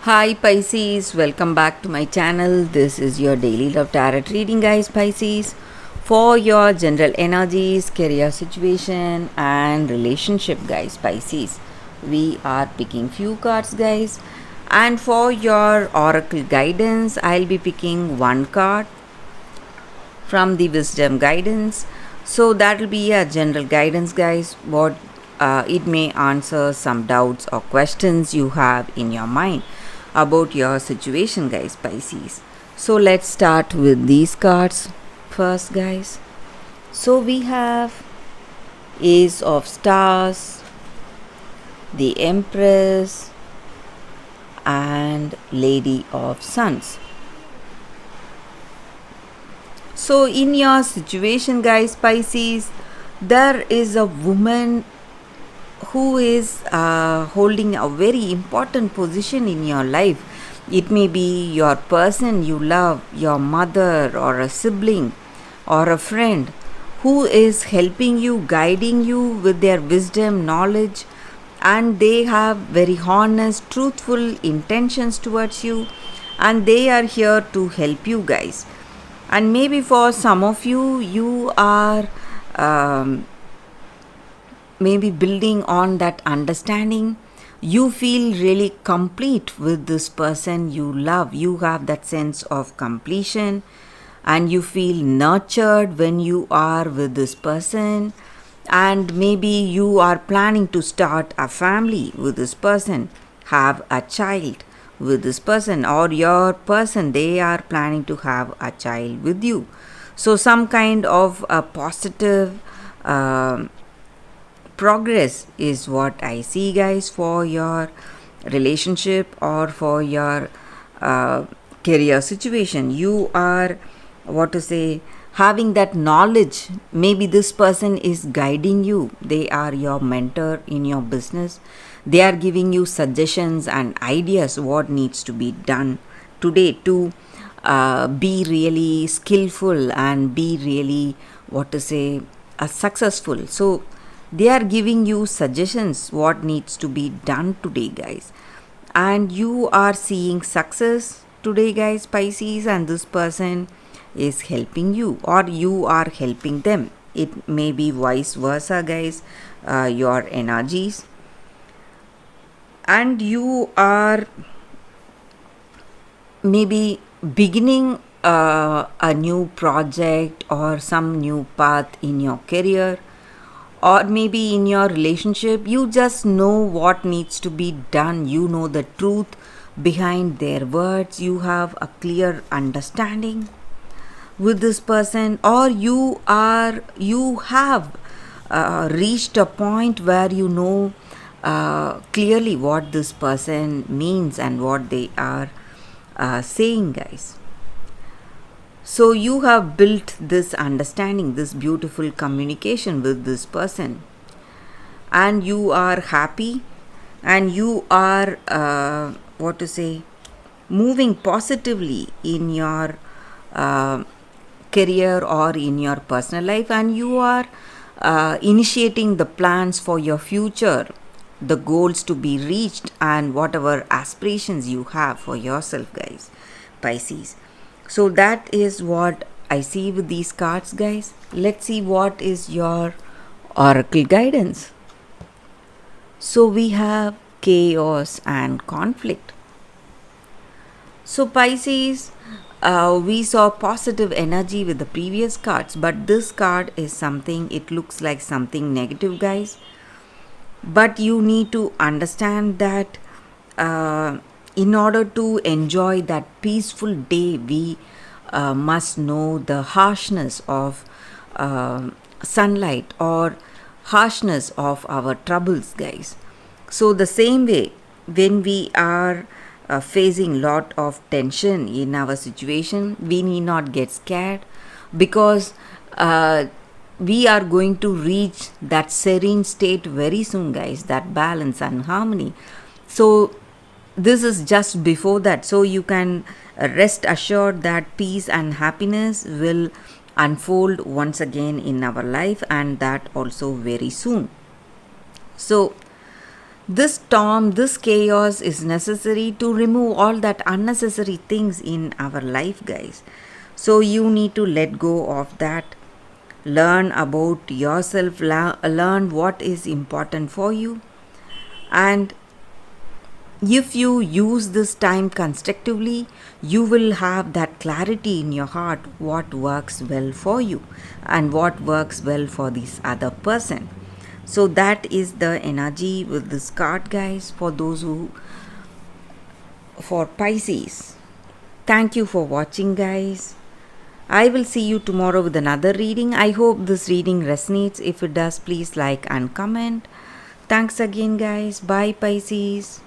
Hi Pisces, welcome back to my channel. This is your daily love tarot reading, guys. Pisces, for your general energies, career situation and relationship, guys. Pisces, we are picking few cards, guys, and for your oracle guidance I'll be picking one card from the wisdom guidance. So that will be a general guidance, guys. What it may answer some doubts or questions you have in your mind about your situation, guys. Pisces, so let's start with these cards first, guys. So we have Ace of Stars, the Empress, and Lady of Suns. So in your situation, guys, Pisces, there is a woman who is holding a very important position in your life. It may be your person you love, your mother or a sibling or a friend who is helping you, guiding you with their wisdom, knowledge, and they have very honest, truthful intentions towards you, and they are here to help you, guys. And maybe for some of you, you are maybe building on that understanding. You feel really complete with this person you love. You have that sense of completion and you feel nurtured when you are with this person. And maybe you are planning to start a family with this person, have a child with this person, or your person, they are planning to have a child with you. So some kind of a positive progress is what I see, guys, for your relationship or for your career situation. You are, what to say, having that knowledge. Maybe this person is guiding you. They are your mentor in your business. They are giving you suggestions and ideas what needs to be done today to be really skillful and be really, what to say, successful. So they are giving you suggestions what needs to be done today, guys, and you are seeing success today, guys, Pisces, and this person is helping you or you are helping them. It may be vice versa, guys, your energies. And you are maybe beginning a new project or some new path in your career, or maybe in your relationship. You just know what needs to be done. You know the truth behind their words. You have a clear understanding with this person, or you have reached a point where you know clearly what this person means and what they are saying, guys. So you have built this understanding, this beautiful communication with this person, and you are happy, and you are what to say, moving positively in your career or in your personal life, and you are initiating the plans for your future, the goals to be reached, and whatever aspirations you have for yourself, guys, Pisces. So that is what I see with these cards, guys. Let's see what is your oracle guidance. So we have chaos and conflict. So Pisces, we saw positive energy with the previous cards, but this card is something, it looks like something negative, guys. But you need to understand that in order to enjoy that peaceful day, we must know the harshness of sunlight or harshness of our troubles, guys. So the same way, when we are facing lot of tension in our situation, we need not get scared, because we are going to reach that serene state very soon, guys, that balance and harmony. So this is just before that, so you can rest assured that peace and happiness will unfold once again in our life, and that also very soon. So This storm, this chaos is necessary to remove all that unnecessary things in our life, guys. So you need to let go of that. Learn about yourself, learn what is important for you. And if you use this time constructively, you will have that clarity in your heart what works well for you and what works well for this other person. So that is the energy with this card, guys, for those who for Pisces. Thank you for watching, guys. I will see you tomorrow with another reading. I hope this reading resonates. If it does, please like and comment. Thanks again, guys. Bye, Pisces.